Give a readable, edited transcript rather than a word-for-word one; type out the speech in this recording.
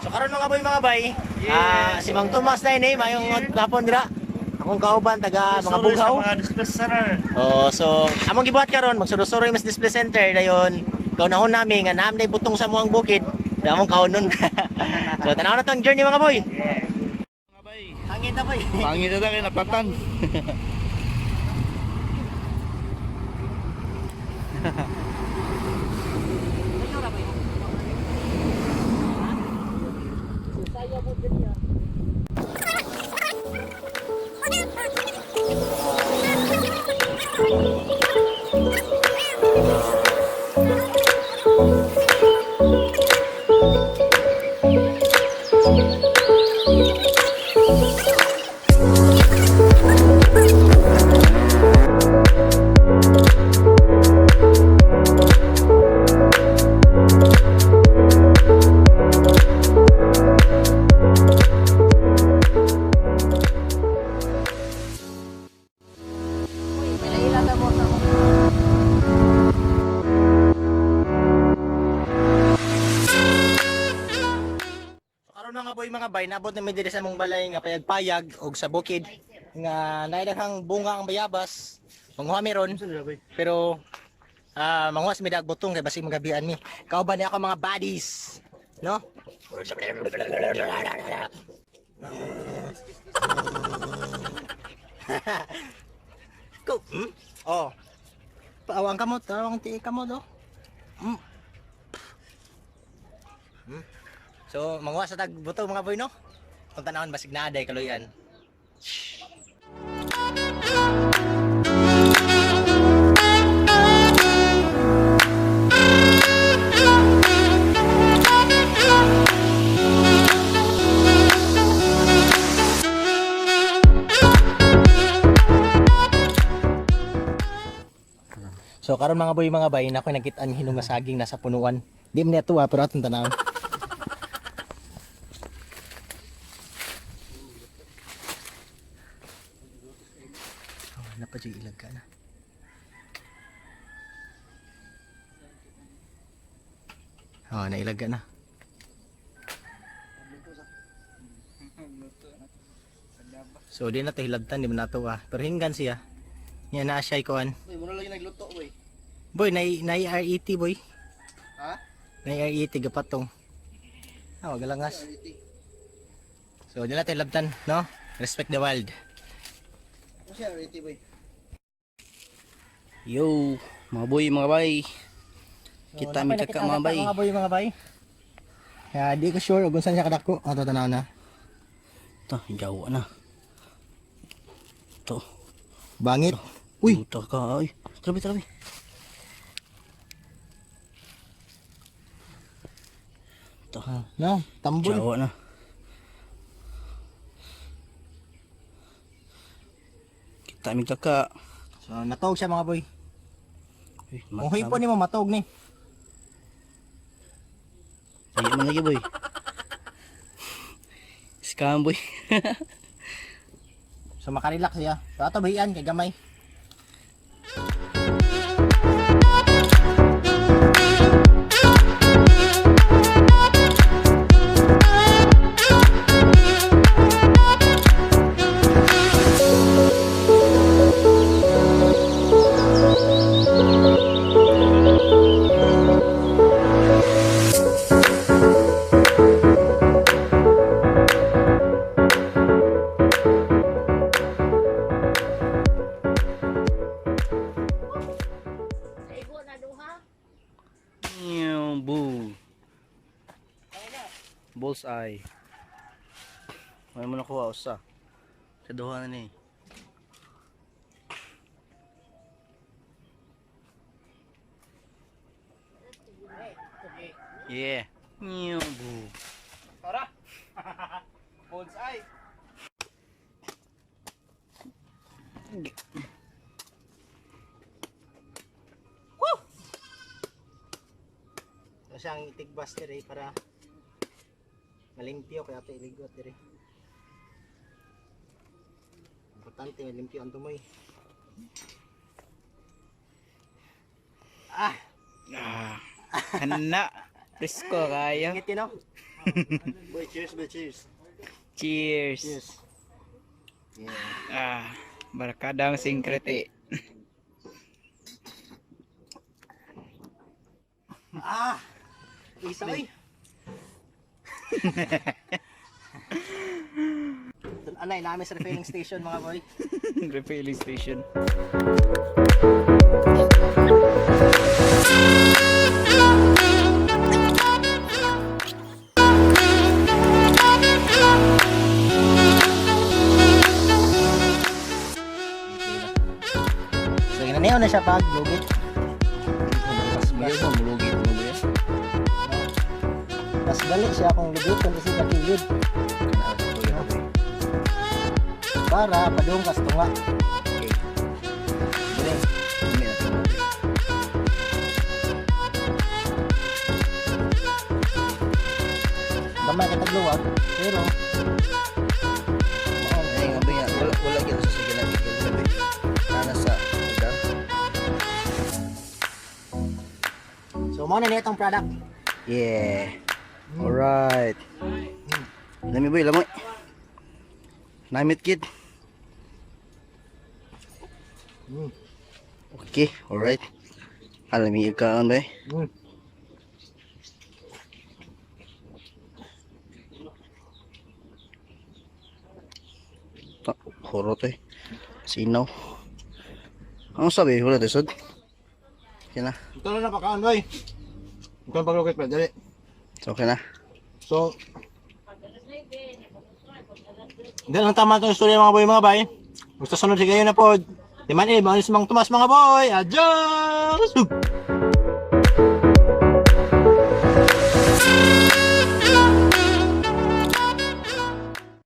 So karon mga bay, si Mang Tomas na ini mayong hapon dira. Akong kauban taga mga bughaw. Oh, so among gibuhat karon magsurusuro mas display center dayon. Kaunahon nami nga naam nay butong sa muang bukid. Da among kaunon. So tanaw na tong journey mga boy. Mga bay. Hangin ta boy. Pangit na tayo napatan. Mga bay, nabot na mi diri sa mong balay nga payag-payag og sa bukid nga naidaghang bunga ang bayabas. Manguha mi ron. Pero manguha mi dag butong kay basig magabian mi. Kauban ni ako mga buddies, no? Go. Oh. Paawang kamot, tawang ti kamot do. So, manguha sa tagbuto mga boy no. Kung tanawon basig na aday kaluyan. So karon mga bay, nako nakita-an hinung nga saging nasa punuan. Di man niya tuwa pero atong tanawon. Napa jud ilag ka na. Oh, nailag ka na. So di na to hilabtan, di man nato pero hinggan siya. Nya na siya ikuan. Boy, muna lagi nagluto, boy. Boy, nay RET boy. Ha? Nay RET gapatong. Wag galangas. So di na to hilabtan, no? Respect the wild. Ano siya, RET, boy? Yo, mga boy, mga bay. Kita mi kaka mga bay. Mga boy, mga bay. Kaya di ko sure kung saan siya kadako. Ato tanaw na. Ito, jawa na. Ito. Bangit. Uy, Ito ka, ay. Trabi, trabi. Ito. no, tambol. Jawa na. Kita mi kaka. So natog siya mga boy. Uy, Kung hipon ni mo matog ni. Ay, man lagi boy. Scam boy. So makarelax siya. So ato bahian kay gamay. Boo. Bullseye. May mo nakuha usa. Sa duha na ni. Yeah. Boo. Tara! Bullseye! So siyang itigbas dire para malimpyo kaya ato iligot dire. Importante malimpyo ang tumoy. Hana. Presko kaya. Ingit yun, no? Boy, cheers, boy, cheers. Cheers. Cheers. Yeah. Barkadang singkrete. Isa boy. Anay, namin sa refilling station mga boy. Refilling station. So ginanayaw na siya pag lugit. Mas dali siya kung lugit kung isip na kilid. Para padung kas tunga. Gamay ka tagluwag, pero Ay, nga ba nga, wala yan sa sige natin gabi. Kana sa uda. so mo na itong product. Yeah. Alright. Lami boy, lamoy. Namit kid. Okay, alright. Alami ikaan ba? Horot eh. Sinaw. Ano sabi? Wala desod. Okay na. Ito na napakaan boy. Ito ang paglukit pa, dali. So, okay na. So, hindi lang tama itong istorya mga boy mga bay. Gusto sunod si kayo na po. Di man mga Mang Tomas mga boy. Adios!